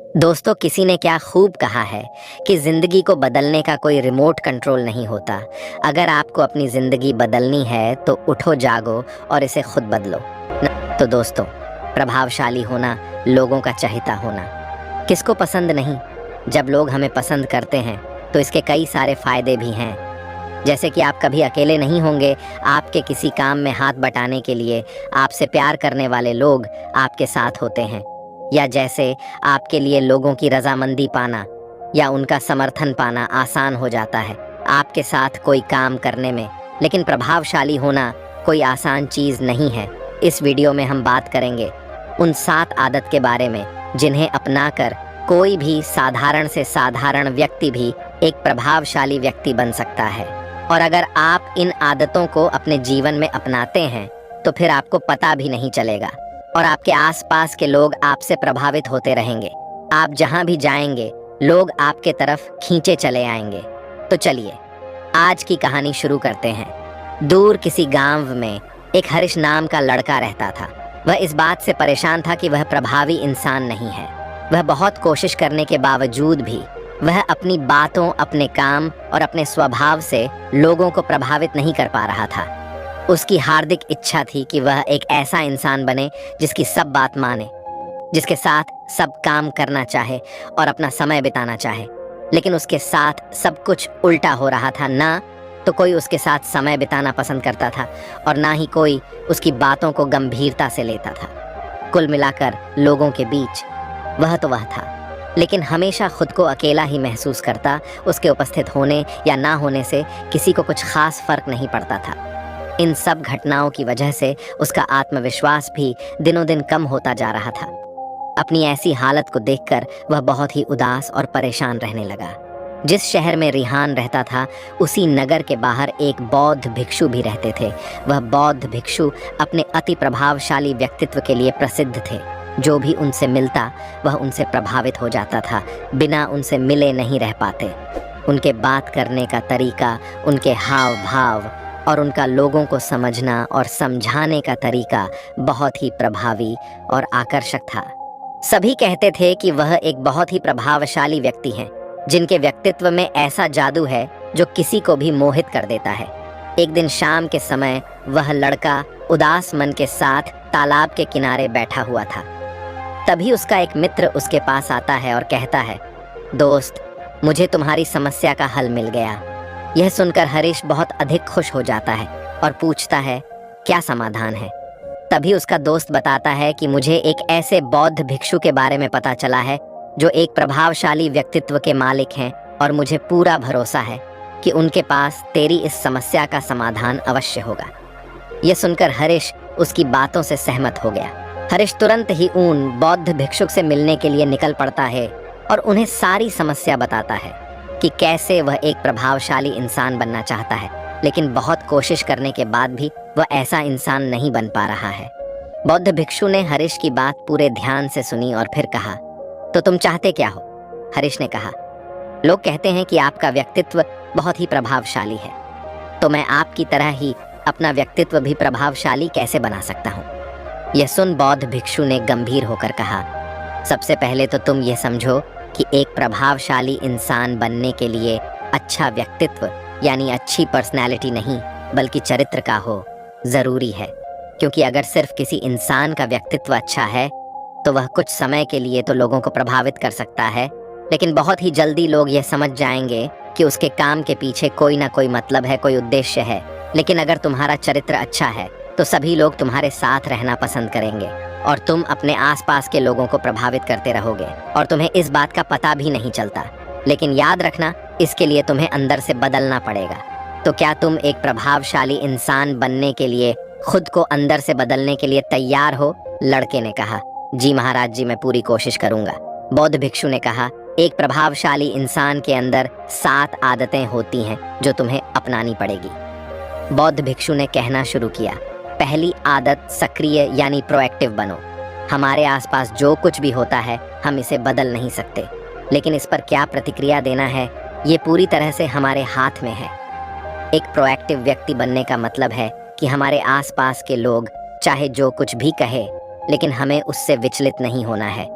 दोस्तों, किसी ने क्या खूब कहा है कि जिंदगी को बदलने का कोई रिमोट कंट्रोल नहीं होता। अगर आपको अपनी जिंदगी बदलनी है तो उठो, जागो और इसे खुद बदलो। तो दोस्तों, प्रभावशाली होना, लोगों का चहेता होना किसको पसंद नहीं। जब लोग हमें पसंद करते हैं तो इसके कई सारे फायदे भी हैं। जैसे कि आप कभी अकेले नहीं होंगे। आपके किसी काम में हाथ बटाने के लिए आपसे प्यार करने वाले लोग आपके साथ होते हैं, या जैसे आपके लिए लोगों की रजामंदी पाना या उनका समर्थन पाना आसान हो जाता है आपके साथ कोई काम करने में। लेकिन प्रभावशाली होना कोई आसान चीज़ नहीं है। इस वीडियो में हम बात करेंगे उन 7 आदत के बारे में जिन्हें अपनाकर कोई भी साधारण से साधारण व्यक्ति भी एक प्रभावशाली व्यक्ति बन सकता है। और अगर आप इन आदतों को अपने जीवन में अपनाते हैं तो फिर आपको पता भी नहीं चलेगा और आपके आसपास के लोग आपसे प्रभावित होते रहेंगे। आप जहां भी जाएंगे लोग आपके तरफ खींचे चले आएंगे। तो चलिए आज की कहानी शुरू करते हैं। दूर किसी गांव में एक हरीश नाम का लड़का रहता था। वह इस बात से परेशान था कि वह प्रभावी इंसान नहीं है। वह बहुत कोशिश करने के बावजूद भी वह अपनी बातों, अपने काम और अपने स्वभाव से लोगों को प्रभावित नहीं कर पा रहा था। उसकी हार्दिक इच्छा थी कि वह एक ऐसा इंसान बने जिसकी सब बात माने, जिसके साथ सब काम करना चाहे और अपना समय बिताना चाहे। लेकिन उसके साथ सब कुछ उल्टा हो रहा था। ना तो कोई उसके साथ समय बिताना पसंद करता था और ना ही कोई उसकी बातों को गंभीरता से लेता था। कुल मिलाकर लोगों के बीच वह तो वह था, लेकिन हमेशा खुद को अकेला ही महसूस करता। उसके उपस्थित होने या ना होने से किसी को कुछ खास फर्क नहीं पड़ता था। इन सब घटनाओं की वजह से उसका आत्मविश्वास भी दिनों दिन कम होता जा रहा था। अपनी ऐसी हालत को देखकर वह बहुत ही उदास और परेशान रहने लगा। जिस शहर में रिहान रहता था उसी नगर के बाहर एक बौद्ध भिक्षु भी रहते थे। वह बौद्ध भिक्षु अपने अति प्रभावशाली व्यक्तित्व के लिए प्रसिद्ध थे। जो भी उनसे मिलता वह उनसे प्रभावित हो जाता था, बिना उनसे मिले नहीं रह पाते। उनके बात करने का तरीका, उनके हाव भाव और उनका लोगों को समझना और समझाने का तरीका बहुत ही प्रभावी और आकर्षक था। सभी कहते थे कि वह एक बहुत ही प्रभावशाली व्यक्ति हैं, जिनके व्यक्तित्व में ऐसा जादू है जो किसी को भी मोहित कर देता है। एक दिन शाम के समय वह लड़का उदास मन के साथ तालाब के किनारे बैठा हुआ था। तभी उसका एक मित्र उसके पास आता है और कहता है, दोस्त, मुझे तुम्हारी समस्या का हल मिल गया। यह सुनकर हरीश बहुत अधिक खुश हो जाता है और पूछता है, क्या समाधान है? तभी उसका दोस्त बताता है कि मुझे एक ऐसे बौद्ध भिक्षु के बारे में पता चला है जो एक प्रभावशाली व्यक्तित्व के मालिक हैं और मुझे पूरा भरोसा है कि उनके पास तेरी इस समस्या का समाधान अवश्य होगा। यह सुनकर हरीश उसकी बातों से सहमत हो गया। हरीश तुरंत ही उन बौद्ध भिक्षुक से मिलने के लिए निकल पड़ता है और उन्हें सारी समस्या बताता है कि कैसे वह एक प्रभावशाली इंसान बनना चाहता है, लेकिन बहुत कोशिश करने के बाद भी वह ऐसा इंसान नहीं बन पा रहा है। बौद्ध भिक्षु ने हरीश की बात पूरे ध्यान से सुनी और फिर कहा, तो तुम चाहते क्या हो? हरीश ने कहा, लोग कहते हैं कि आपका व्यक्तित्व बहुत ही प्रभावशाली है, तो मैं आपकी तरह ही अपना व्यक्तित्व भी प्रभावशाली कैसे बना सकता हूँ? यह सुन बौद्ध भिक्षु ने गंभीर होकर कहा, सबसे पहले तो तुम ये समझो कि एक प्रभावशाली इंसान बनने के लिए अच्छा व्यक्तित्व यानी अच्छी पर्सनैलिटी नहीं बल्कि चरित्र का हो जरूरी है। क्योंकि अगर सिर्फ किसी इंसान का व्यक्तित्व अच्छा है तो वह कुछ समय के लिए तो लोगों को प्रभावित कर सकता है, लेकिन बहुत ही जल्दी लोग यह समझ जाएंगे कि उसके काम के पीछे कोई ना कोई मतलब है, कोई उद्देश्य है। लेकिन अगर तुम्हारा चरित्र अच्छा है तो सभी लोग तुम्हारे साथ रहना पसंद करेंगे और तुम अपने आसपास के लोगों को प्रभावित करते रहोगे और तुम्हें इस बात का पता भी नहीं चलता। लेकिन याद रखना, इसके लिए तुम्हें अंदर से बदलना पड़ेगा। तो क्या तुम एक प्रभावशाली इंसान बनने के लिए खुद को अंदर से बदलने के लिए तैयार हो? लड़के ने कहा, जी महाराज जी, मैं पूरी कोशिश करूंगा। बौद्ध भिक्षु ने कहा, एक प्रभावशाली इंसान के अंदर 7 आदतें होती हैं जो तुम्हें अपनानी पड़ेगी। बौद्ध भिक्षु ने कहना शुरू किया, पहली आदत, सक्रिय यानी प्रोएक्टिव बनो। हमारे आसपास जो कुछ भी होता है हम इसे बदल नहीं सकते, लेकिन इस पर क्या प्रतिक्रिया देना है ये पूरी तरह से हमारे हाथ में है। एक प्रोएक्टिव व्यक्ति बनने का मतलब है कि हमारे आसपास के लोग चाहे जो कुछ भी कहे, लेकिन हमें उससे विचलित नहीं होना है।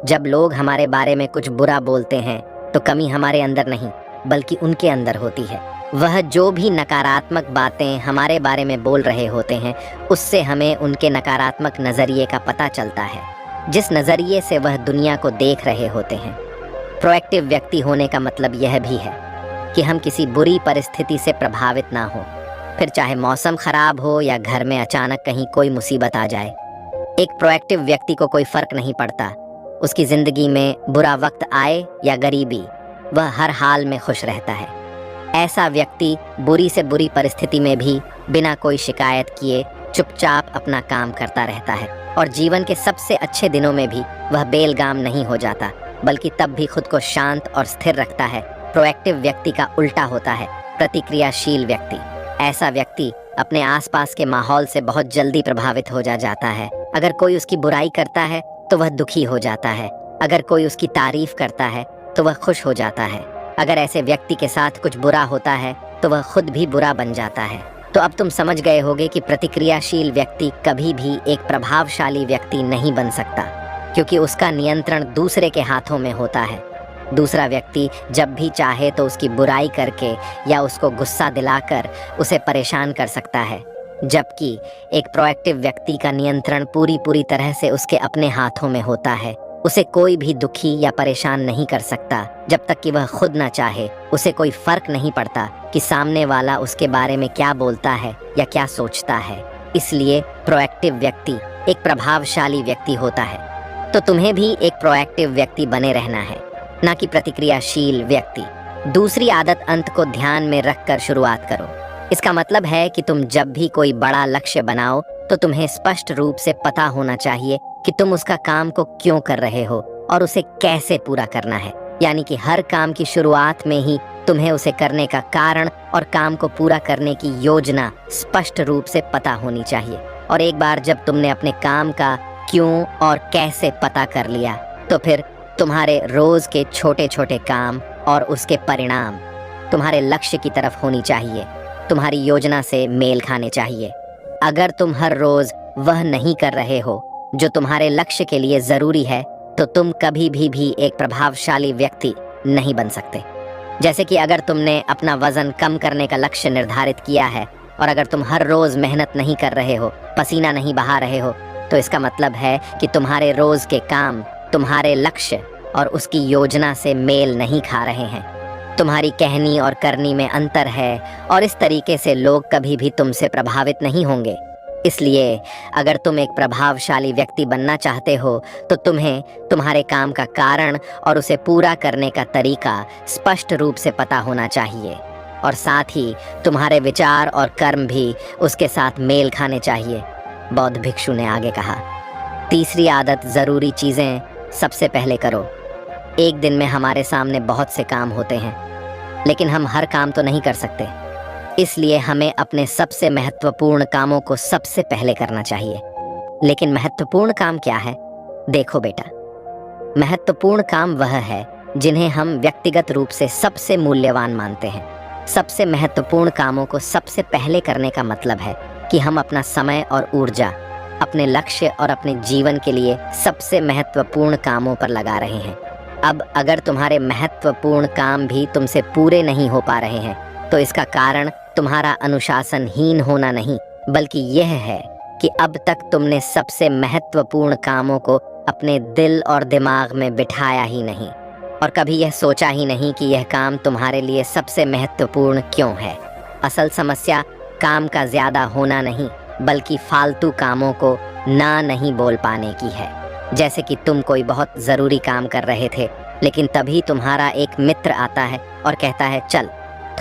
जब लोग हमारे बारे में कुछ बुरा बोलते हैं तो कमी हमारे अंदर नहीं बल्कि उनके अंदर होती है। वह जो भी नकारात्मक बातें हमारे बारे में बोल रहे होते हैं उससे हमें उनके नकारात्मक नज़रिए का पता चलता है, जिस नज़रिए से वह दुनिया को देख रहे होते हैं। प्रोएक्टिव व्यक्ति होने का मतलब यह भी है कि हम किसी बुरी परिस्थिति से प्रभावित ना हो, फिर चाहे मौसम खराब हो या घर में अचानक कहीं कोई मुसीबत आ जाए। एक प्रोएक्टिव व्यक्ति को कोई फर्क नहीं पड़ता उसकी ज़िंदगी में बुरा वक्त आए या गरीबी, वह हर हाल में खुश रहता है। ऐसा व्यक्ति बुरी से बुरी परिस्थिति में भी बिना कोई शिकायत किए चुपचाप अपना काम करता रहता है और जीवन के सबसे अच्छे दिनों में भी वह बेलगाम नहीं हो जाता, बल्कि तब भी खुद को शांत और स्थिर रखता है। प्रोएक्टिव व्यक्ति का उल्टा होता है प्रतिक्रियाशील व्यक्ति। ऐसा व्यक्ति अपने आसपास के माहौल से बहुत जल्दी प्रभावित हो जाता है। अगर कोई उसकी बुराई करता है तो वह दुखी हो जाता है, अगर कोई उसकी तारीफ करता है तो वह खुश हो जाता है। अगर ऐसे व्यक्ति के साथ कुछ बुरा होता है तो वह खुद भी बुरा बन जाता है। तो अब तुम समझ गए होगे कि प्रतिक्रियाशील व्यक्ति कभी भी एक प्रभावशाली व्यक्ति नहीं बन सकता, क्योंकि उसका नियंत्रण दूसरे के हाथों में होता है। दूसरा व्यक्ति जब भी चाहे तो उसकी बुराई करके या उसको गुस्सा दिलाकर उसे परेशान कर सकता है, जबकि एक प्रोएक्टिव व्यक्ति का नियंत्रण पूरी तरह से उसके अपने हाथों में होता है। उसे कोई भी दुखी या परेशान नहीं कर सकता जब तक कि वह खुद न चाहे। उसे कोई फर्क नहीं पड़ता कि सामने वाला उसके बारे में क्या बोलता है या क्या सोचता है। इसलिए प्रोएक्टिव व्यक्ति एक प्रभावशाली व्यक्ति होता है। तो तुम्हें भी एक प्रोएक्टिव व्यक्ति बने रहना है, ना कि प्रतिक्रियाशील व्यक्ति। दूसरी आदत अंत को ध्यान में रखकर शुरुआत करो। इसका मतलब है कि तुम जब भी कोई बड़ा लक्ष्य बनाओ तो तुम्हें स्पष्ट रूप से पता होना चाहिए कि तुम उसका काम को क्यों कर रहे हो और उसे कैसे पूरा करना है। यानी कि हर काम की शुरुआत में ही तुम्हें उसे करने का कारण और काम को पूरा करने की योजना स्पष्ट रूप से पता होनी चाहिए। और एक बार जब तुमने अपने काम का क्यों और कैसे पता कर लिया तो फिर तुम्हारे रोज के छोटे छोटे काम और उसके परिणाम तुम्हारे लक्ष्य की तरफ होनी चाहिए, तुम्हारी योजना से मेल खाने चाहिए। अगर तुम हर रोज वह नहीं कर रहे हो जो तुम्हारे लक्ष्य के लिए जरूरी है तो तुम कभी भी एक प्रभावशाली व्यक्ति नहीं बन सकते। जैसे कि अगर तुमने अपना वजन कम करने का लक्ष्य निर्धारित किया है और अगर तुम हर रोज मेहनत नहीं कर रहे हो, पसीना नहीं बहा रहे हो, तो इसका मतलब है कि तुम्हारे रोज के काम तुम्हारे लक्ष्य और उसकी योजना से मेल नहीं खा रहे हैं। तुम्हारी कहनी और करनी में अंतर है और इस तरीके से लोग कभी भी तुमसे प्रभावित नहीं होंगे। इसलिए अगर तुम एक प्रभावशाली व्यक्ति बनना चाहते हो तो तुम्हें तुम्हारे काम का कारण और उसे पूरा करने का तरीका स्पष्ट रूप से पता होना चाहिए और साथ ही तुम्हारे विचार और कर्म भी उसके साथ मेल खाने चाहिए। बौद्ध भिक्षु ने आगे कहा, तीसरी आदत, ज़रूरी चीज़ें सबसे पहले करो। एक दिन में हमारे सामने बहुत से काम होते हैं, लेकिन हम हर काम तो नहीं कर सकते। इसलिए हमें अपने सबसे महत्वपूर्ण कामों को सबसे पहले करना चाहिए। लेकिन महत्वपूर्ण काम क्या है? देखो बेटा, महत्वपूर्ण काम वह है जिन्हें हम व्यक्तिगत रूप से सबसे मूल्यवान मानते हैं। सबसे महत्वपूर्ण कामों को सबसे पहले करने का मतलब है कि हम अपना समय और ऊर्जा अपने लक्ष्य और अपने जीवन के लिए सबसे महत्वपूर्ण कामों पर लगा रहे हैं। अब अगर तुम्हारे महत्वपूर्ण काम भी तुमसे पूरे नहीं हो पा रहे हैं तो इसका कारण तुम्हारा अनुशासनहीन होना नहीं, बल्कि यह है कि अब तक तुमने सबसे महत्वपूर्ण कामों को अपने दिल और दिमाग में बिठाया ही नहीं और कभी यह सोचा ही नहीं कि यह काम तुम्हारे लिए सबसे महत्वपूर्ण क्यों है। असल समस्या काम का ज्यादा होना नहीं, बल्कि फालतू कामों को ना नहीं बोल पाने की है। जैसे कि तुम कोई बहुत ज़रूरी काम कर रहे थे, लेकिन तभी तुम्हारा एक मित्र आता है और कहता है, चल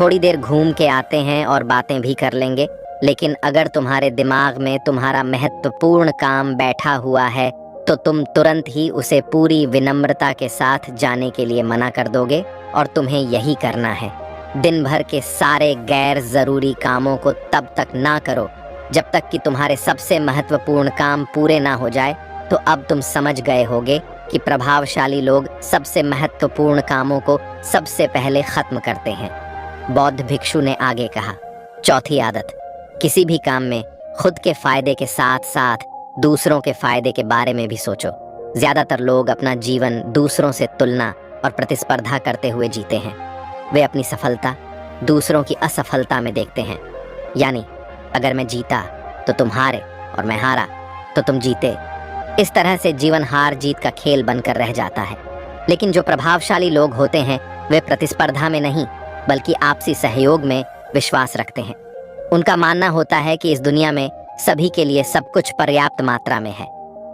थोड़ी देर घूम के आते हैं और बातें भी कर लेंगे। लेकिन अगर तुम्हारे दिमाग में तुम्हारा महत्वपूर्ण काम बैठा हुआ है तो तुम तुरंत ही उसे पूरी विनम्रता के साथ जाने के लिए मना कर दोगे और तुम्हें यही करना है। दिन भर के सारे गैर ज़रूरी कामों को तब तक ना करो जब तक कि तुम्हारे सबसे महत्वपूर्ण काम पूरे ना हो जाए। तो अब तुम समझ गए होगे कि प्रभावशाली लोग सबसे महत्वपूर्ण कामों को सबसे पहले खत्म करते हैं। बौद्ध भिक्षु ने आगे कहा, चौथी आदत, किसी भी काम में खुद के फायदे के साथ साथ दूसरों के फायदे के बारे में भी सोचो। ज्यादातर लोग अपना जीवन दूसरों से तुलना और प्रतिस्पर्धा करते हुए जीते हैं। वे अपनी सफलता दूसरों की असफलता में देखते हैं। यानी अगर मैं जीता तो तुम हारे और मैं हारा तो तुम जीते। इस तरह से जीवन हार जीत का खेल बनकर रह जाता है। लेकिन जो प्रभावशाली लोग होते हैं वे प्रतिस्पर्धा में नहीं बल्कि आपसी सहयोग में विश्वास रखते हैं। उनका मानना होता है कि इस दुनिया में सभी के लिए सब कुछ पर्याप्त मात्रा में है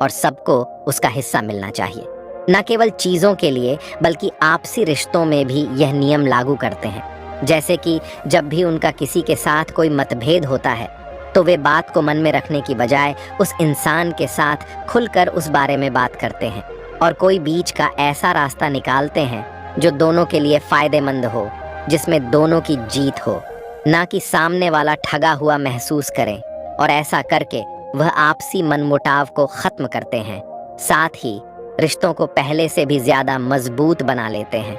और सबको उसका हिस्सा मिलना चाहिए। न केवल चीजों के लिए बल्कि आपसी रिश्तों में भी यह नियम लागू करते हैं। जैसे कि जब भी उनका किसी के साथ कोई मतभेद होता है तो वे बात को मन में रखने की बजाय उस इंसान के साथ खुलकर उस बारे में बात करते हैं और कोई बीच का ऐसा रास्ता निकालते हैं जो दोनों के लिए फायदेमंद हो, जिसमें दोनों की जीत हो, ना कि सामने वाला ठगा हुआ महसूस करे। और ऐसा करके वह आपसी मनमुटाव को खत्म करते हैं, साथ ही रिश्तों को पहले से भी ज्यादा मजबूत बना लेते हैं।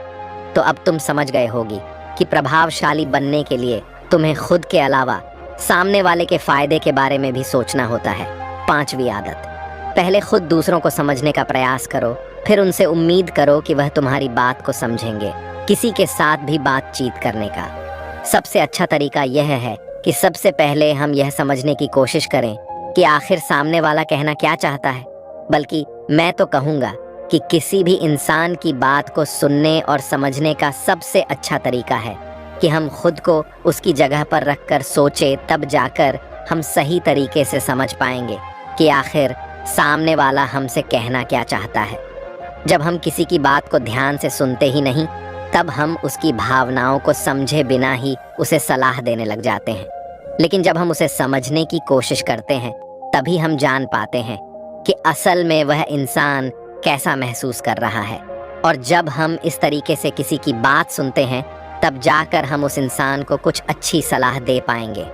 तो अब तुम समझ गए होगी कि प्रभावशाली बनने के लिए तुम्हें खुद के अलावा सामने वाले के फायदे के बारे में भी सोचना होता है। 5वीं आदत, पहले खुद दूसरों को समझने का प्रयास करो, फिर उनसे उम्मीद करो कि वह तुम्हारी बात को समझेंगे। किसी के साथ भी बातचीत करने का सबसे अच्छा तरीका यह है कि सबसे पहले हम यह समझने की कोशिश करें कि आखिर सामने वाला कहना क्या चाहता है। बल्कि मैं तो कहूँगा कि किसी भी इंसान की बात को सुनने और समझने का सबसे अच्छा तरीका है कि हम खुद को उसकी जगह पर रखकर सोचें, तब जाकर हम सही तरीके से समझ पाएंगे कि आखिर सामने वाला हमसे कहना क्या चाहता है। जब हम किसी की बात को ध्यान से सुनते ही नहीं, तब हम उसकी भावनाओं को समझे बिना ही उसे सलाह देने लग जाते हैं। लेकिन जब हम उसे समझने की कोशिश करते हैं, तभी हम जान पाते हैं कि असल में वह इंसान कैसा महसूस कर रहा है। और जब हम इस तरीके से किसी की बात सुनते हैं, तब जाकर हम उस इंसान को कुछ अच्छी सलाह दे पाएंगे।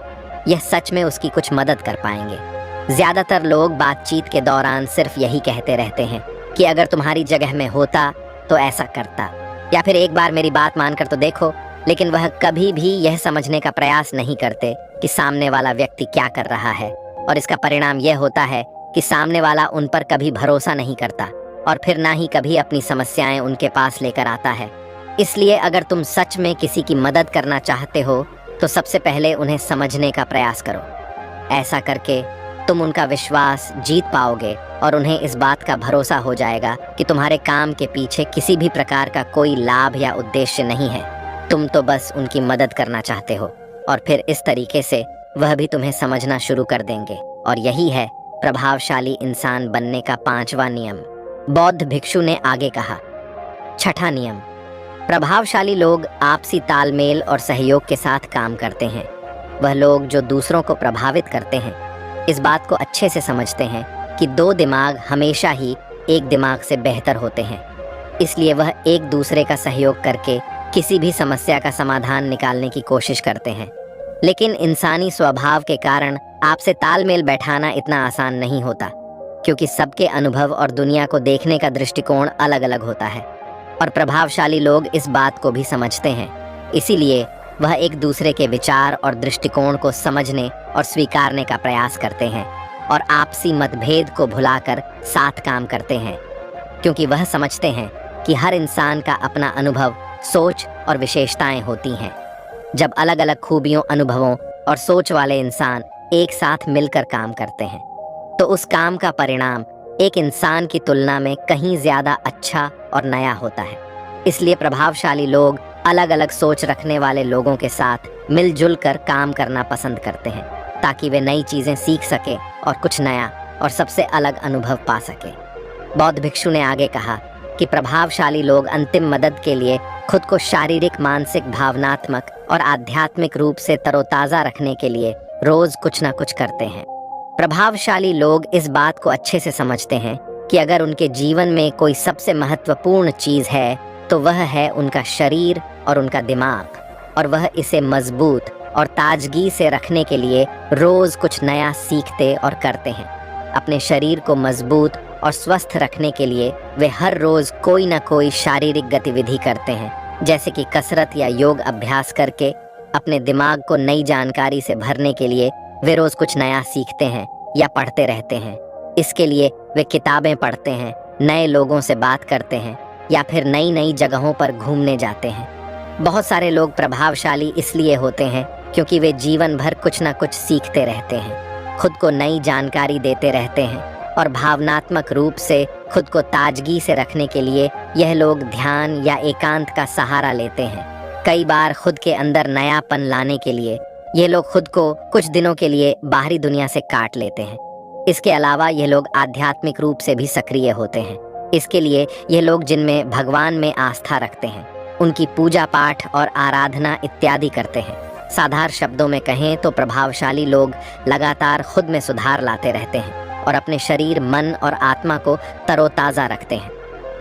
यह सच में उसकी कुछ मदद कर पाएंगे। ज्यादातर लोग बातचीत के दौरान सिर्फ यही कहते रहते हैं कि अगर तुम्हारी जगह में होता तो ऐसा करता, या फिर एक बार मेरी बात मानकर तो देखो। लेकिन वह कभी भी यह समझने का प्रयास नहीं करते कि सामने वाला व्यक्ति क्या कर रहा है। और इसका परिणाम यह होता है कि सामने वाला उन पर कभी भरोसा नहीं करता और फिर ना ही कभी अपनी समस्याएं उनके पास लेकर आता है। इसलिए अगर तुम सच में किसी की मदद करना चाहते हो तो सबसे पहले उन्हें समझने का प्रयास करो। ऐसा करके तुम उनका विश्वास जीत पाओगे और उन्हें इस बात का भरोसा हो जाएगा कि तुम्हारे काम के पीछे किसी भी प्रकार का कोई लाभ या उद्देश्य नहीं है। तुम तो बस उनकी मदद करना चाहते हो और फिर इस तरीके से वह भी तुम्हें समझना शुरू कर देंगे। और यही है प्रभावशाली इंसान बनने का 5वां नियम। बौद्ध भिक्षु ने आगे कहा, 6ठा नियम, प्रभावशाली लोग आपसी तालमेल और सहयोग के साथ काम करते हैं। वह लोग जो दूसरों को प्रभावित करते हैं इस बात को अच्छे से समझते हैं कि 2 दिमाग हमेशा ही एक दिमाग से बेहतर होते हैं। इसलिए वह एक दूसरे का सहयोग करके किसी भी समस्या का समाधान निकालने की कोशिश करते हैं। लेकिन इंसानी स्वभाव के कारण आपसे तालमेल बैठाना इतना आसान नहीं होता, क्योंकि सबके अनुभव और दुनिया को देखने का दृष्टिकोण अलग अलग होता है। और प्रभावशाली लोग इस बात को भी समझते हैं। इसीलिए वह एक दूसरे के विचार और दृष्टिकोण को समझने और स्वीकारने का प्रयास करते हैं और आपसी मतभेद को भुलाकर साथ काम करते हैं, क्योंकि वह समझते हैं कि हर इंसान का अपना अनुभव, सोच और विशेषताएं होती हैं। जब अलग अलग खूबियों, अनुभवों और सोच वाले इंसान एक साथ मिलकर काम करते हैं तो उस काम का परिणाम एक इंसान की तुलना में कहीं ज्यादा अच्छा और नया होता है। इसलिए प्रभावशाली लोग अलग अलग सोच रखने वाले लोगों के साथ मिलजुल कर काम करना पसंद करते हैं, ताकि वे नई चीजें सीख सके और कुछ नया और सबसे अलग अनुभव पा सके। बौद्ध भिक्षु ने आगे कहा कि प्रभावशाली लोग अंतिम मदद के लिए खुद को शारीरिक, मानसिक, भावनात्मक और आध्यात्मिक रूप से तरोताजा रखने के लिए रोज कुछ ना कुछ करते हैं। प्रभावशाली लोग इस बात को अच्छे से समझते हैं कि अगर उनके जीवन में कोई सबसे महत्वपूर्ण चीज है तो वह है उनका शरीर और उनका दिमाग, और वह इसे मजबूत और ताजगी से रखने के लिए रोज कुछ नया सीखते और करते हैं। अपने शरीर को मजबूत और स्वस्थ रखने के लिए वे हर रोज कोई ना कोई शारीरिक गतिविधि करते हैं, जैसे कि कसरत या योग अभ्यास करके। अपने दिमाग को नई जानकारी से भरने के लिए वे रोज कुछ नया सीखते हैं या पढ़ते रहते हैं। इसके लिए वे किताबें पढ़ते हैं नए लोगों से बात करते हैं या फिर नई नई जगहों पर घूमने जाते हैं। बहुत सारे लोग प्रभावशाली इसलिए होते हैं क्योंकि वे जीवन भर कुछ ना कुछ सीखते रहते हैं, खुद को नई जानकारी देते रहते हैं और भावनात्मक रूप से खुद को ताजगी से रखने के लिए यह लोग ध्यान या एकांत का सहारा लेते हैं। कई बार खुद के अंदर नयापन लाने के लिए ये लोग खुद को कुछ दिनों के लिए बाहरी दुनिया से काट लेते हैं। इसके अलावा ये लोग आध्यात्मिक रूप से भी सक्रिय होते हैं। इसके लिए ये लोग जिनमें भगवान में आस्था रखते हैं, उनकी पूजा पाठ और आराधना इत्यादि करते हैं। साधारण शब्दों में कहें तो प्रभावशाली लोग लगातार खुद में सुधार लाते रहते हैं और अपने शरीर, मन और आत्मा को तरोताज़ा रखते हैं।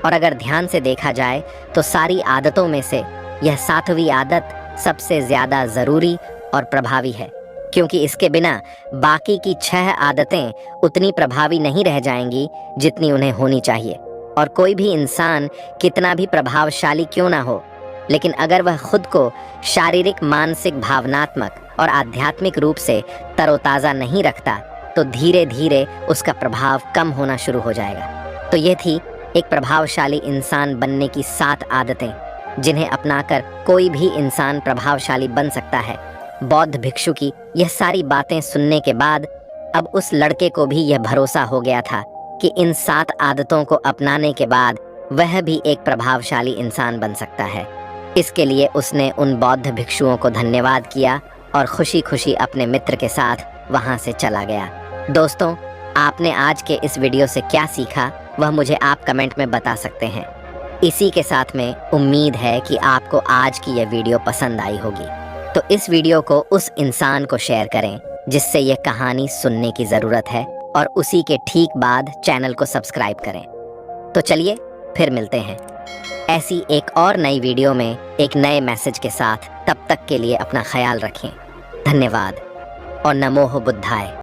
और अगर ध्यान से देखा जाए तो सारी आदतों में से यह 7वीं आदत सबसे ज़्यादा ज़रूरी और प्रभावी है, क्योंकि इसके बिना बाकी की 6 आदतें उतनी प्रभावी नहीं रह जाएंगी जितनी उन्हें होनी चाहिए। और कोई भी इंसान कितना भी प्रभावशाली क्यों ना हो, लेकिन अगर वह खुद को शारीरिक, मानसिक, भावनात्मक और आध्यात्मिक रूप से तरोताज़ा नहीं रखता तो धीरे धीरे उसका प्रभाव कम होना शुरू हो जाएगा। तो ये थी एक प्रभावशाली इंसान बनने की 7 आदतें जिन्हें अपनाकर कोई भी इंसान प्रभावशाली बन सकता है। बौद्ध भिक्षु की यह सारी बातें सुनने के बाद अब उस लड़के को भी यह भरोसा हो गया था कि इन 7 आदतों को अपनाने के बाद वह भी एक प्रभावशाली इंसान बन सकता है। इसके लिए उसने उन बौद्ध भिक्षुओं को धन्यवाद किया और खुशी खुशी अपने मित्र के साथ वहां से चला गया। दोस्तों, आपने आज के इस वीडियो से क्या सीखा वह मुझे आप कमेंट में बता सकते हैं। इसी के साथ में उम्मीद है कि आपको आज की यह वीडियो पसंद आई होगी, तो इस वीडियो को उस इंसान को शेयर करें जिससे यह कहानी सुनने की ज़रूरत है और उसी के ठीक बाद चैनल को सब्सक्राइब करें। तो चलिए फिर मिलते हैं ऐसी एक और नई वीडियो में एक नए मैसेज के साथ। तब तक के लिए अपना ख्याल रखें। धन्यवाद और नमो बुद्धाय।